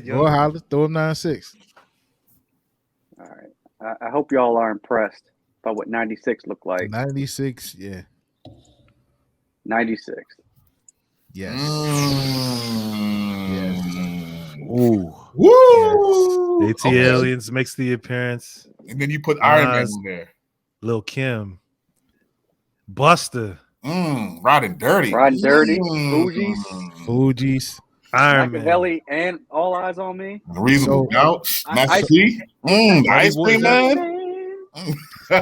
Go holler, throw him 9-6. All right. I hope y'all are impressed by what 96 looked like. 96, yeah. 96. Yes. Ooh. Woo! AT Okay. Aliens makes the appearance. And then you put Iron Man Nas, in there. Lil Kim, Buster, Riding Dirty. Riding Dirty, Fugees, Fugees. Iron Man, Machiavelli, and All Eyes on Me. Reasonable So- Doubt. Master I- P. The Muddy Ice Cream Waters. Man.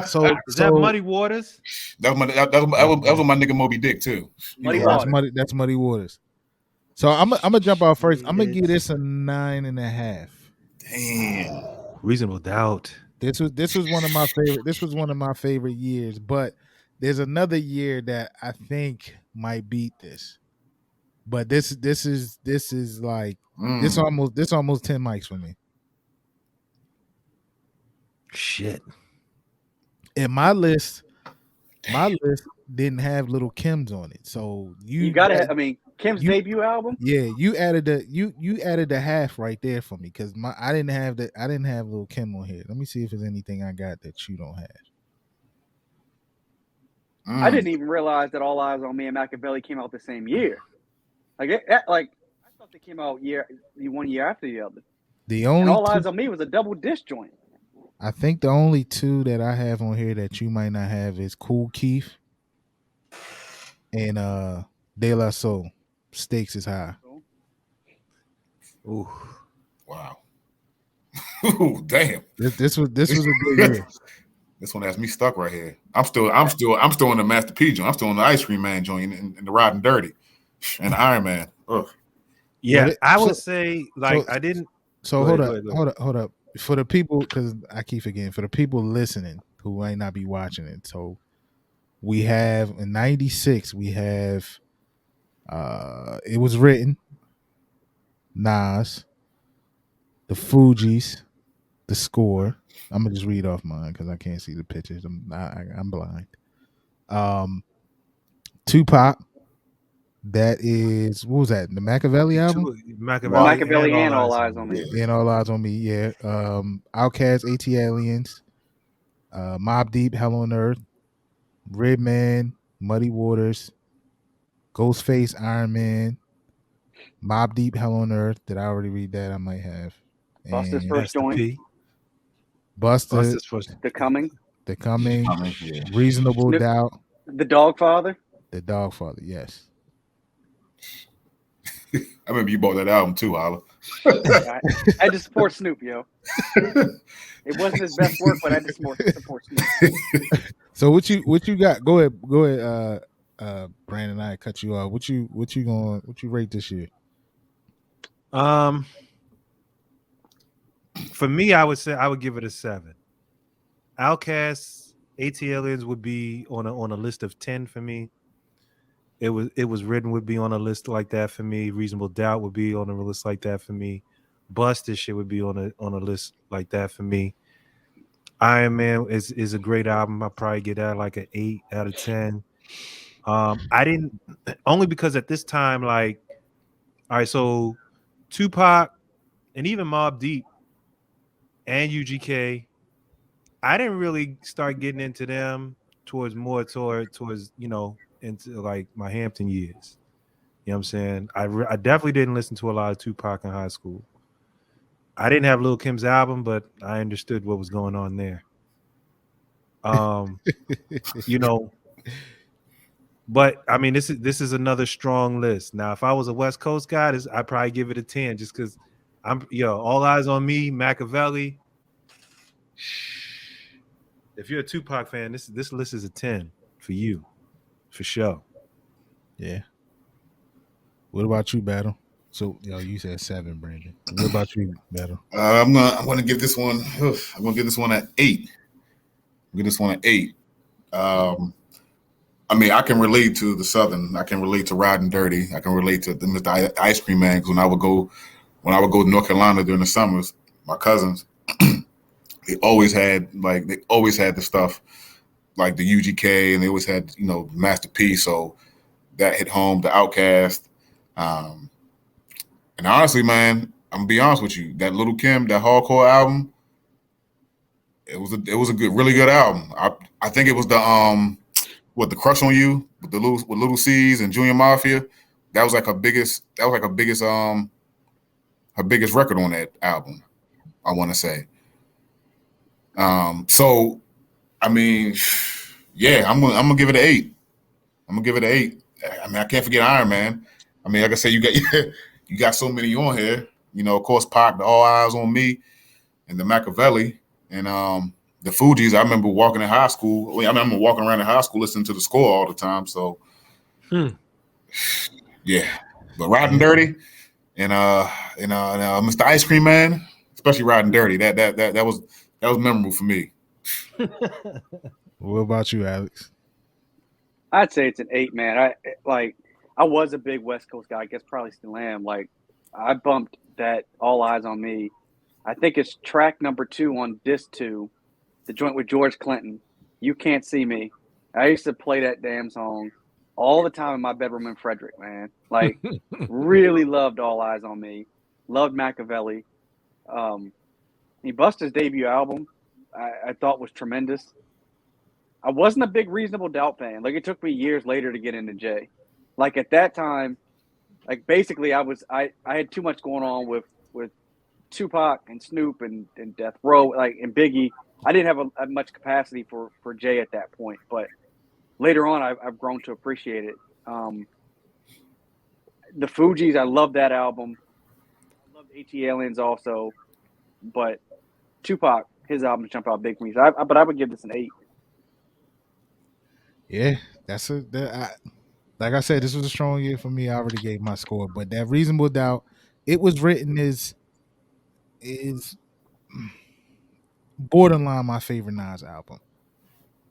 So Is that Muddy Waters? That was my nigga Moby Dick too. Muddy You Yeah, know, Waters. that's Muddy Waters. So I'm gonna jump out first. I'm gonna Shit. give this a 9.5. Damn. Reasonable Doubt. This was one of my favorite. This was one of my favorite years. But there's another year that I think might beat this. But this is like this almost 10 mics for me. Shit. And my list didn't have Little Kim's on it. So You gotta. I mean, Kim's debut album. yeah, you added the half right there for me because I didn't have Little Kim on here. Let me see if there's anything I got that you don't have. I didn't even realize that All Eyes on Me and Machiavelli came out the same year. I thought they came out one year after the other. The And only All two, Eyes on Me was a double disc joint. I think the only two that I have on here that you might not have is Cool Keith and De La Soul. Stakes is high. Ooh. Wow. Ooh, damn. This was a good year. This one has me stuck right here. I'm still in the Master P joint. I'm still in the Ice Cream Man joint and the Riding Dirty and Iron Man. Ugh. Yeah, But I would say like so- I didn't. So Go hold ahead. up. For the people, because I keep forgetting, for the people listening who might not be watching it. So we have in 96, we have It Was Written, Nas, the Fugees, The Score. I'm gonna just read off mine because I can't see the pictures. I'm blind. Tupac. That is, what was that? The Machiavelli album? Machiavelli and All Eyes on Me. And All Eyes on Me, yeah. Outkast, AT Aliens, Mobb Deep, Hell on Earth, Redman, Muddy Waters, Ghostface, Iron Man, Mobb Deep, Hell on Earth. Did I already read that? I might have. Buster's And first joint. Buster's first. The Coming. The Coming, Yeah. Reasonable Snoop- Doubt, The Dogfather. The Dogfather, yes. I remember you bought that album too, Holla. I had to support Snoop, yo. It wasn't his best work, but I had to support Snoop. So what you got? Go ahead, Brandon. I cut you off. What you rate this year? For me, I would say I would give it a 7. Outkast, AT Aliens would be on a list of 10 for me. It was Written would be on a list like that for me. Reasonable Doubt would be on a list like that for me. Busted shit would be on a list like that for me. Iron Man is a great album. I probably get that like an 8 out of 10. I didn't only because at this time, like, all right, so Tupac and even Mobb Deep and UGK, I didn't really start getting into them towards into like my Hampton years. You know what I'm saying? I definitely didn't listen to a lot of Tupac in high school. I didn't have Lil Kim's album, but I understood what was going on there. But I mean, this is another strong list. Now, if I was a West Coast guy, I'd probably give it a 10 just because All Eyes on Me, Machiavelli. If you're a Tupac fan, this list is a 10 for you, for sure. Yeah. What about you, Battle? So you said 7, Brandon. What about you, Battle? I'm gonna give this one. I'm gonna give this one an 8. Give this one an 8. I mean, I can relate to the Southern. I can relate to Riding Dirty. I can relate to the Mr. Ice Cream Man because when I would go to North Carolina during the summers, my cousins, they always had the stuff like the UGK, and they always had Master P. So that hit home. The Outkast, and honestly, man, I'm gonna be honest with you. That Little Kim, that hardcore album, it was a good, really good album. I think it was the the Crush on You with Little C's and Junior Mafia. That was like her biggest her biggest record on that album, I want to say. So I mean, yeah, I'm gonna give it an 8. I'm gonna give it an 8. I mean, I can't forget Iron Man. I mean, like I said, you got so many on here. You know, of course, Pac, the All Eyes on Me, and the Machiavelli, and the Fugees. I remember walking in high school. I remember walking around in high school listening to the score all the time. So, yeah. But Riding Dirty and Mr. Ice Cream Man, especially Riding Dirty, that was memorable for me. What about you, Alex? I'd say it's an 8, man. I was a big West Coast guy. I guess probably still am. Like, I bumped that All Eyes on Me. I think it's track number 2 on disc 2, the joint with George Clinton. You Can't See Me. I used to play that damn song all the time in my bedroom in Frederick, man. Like, really loved All Eyes on Me. Loved Machiavelli. Busta's debut album, I thought was tremendous. I wasn't a big Reasonable Doubt fan. Like, it took me years later to get into Jay. Like, at that time, like, basically I had too much going on with Tupac and Snoop and Death Row, like, and Biggie. I didn't have much capacity for Jay at that point, but later on I've grown to appreciate it. The Fugees, I love that album. I loved AT Aliens also, but Tupac, his albums jump out big for me. So but I would give this an 8. Yeah, like I said, this was a strong year for me. I already gave my score, but that Reasonable Doubt, it was written is borderline my favorite Nas album.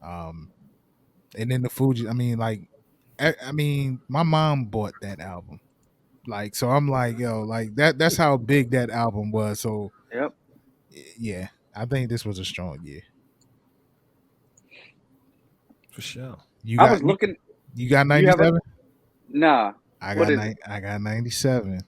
And then the Fuji, I mean, like, I mean, my mom bought that album, like, so I'm like, yo, like that's how big that album was. So Yep. yeah, I think this was a strong year For sure. You I got was looking. you got You have 97. Nah. I What got is it? I got 97.